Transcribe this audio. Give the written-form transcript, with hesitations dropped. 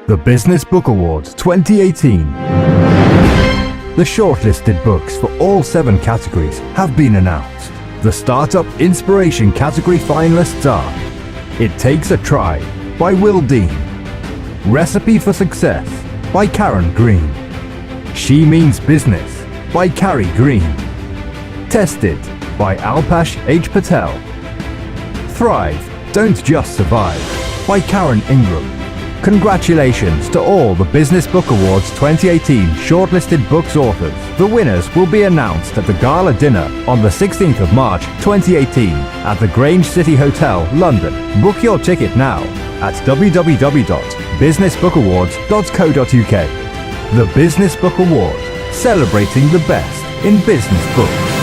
The Business Book Awards 2018. The shortlisted books for all 7 categories have been announced. The Startup Inspiration category finalists are It Takes a Try by Will Dean, Recipe for Success by Karen Green, She Means Business by Carrie Green, Tested by Alpesh H. Patel, Thrive, Don't Just Survive by Karen Ingram. Congratulations to all the Business Book Awards 2018 shortlisted books authors. The winners will be announced at the Gala Dinner on the 16th of March 2018 at the Grange City Hotel, London. Book your ticket now at www.businessbookawards.co.uk. The Business Book Award, celebrating the best in business books.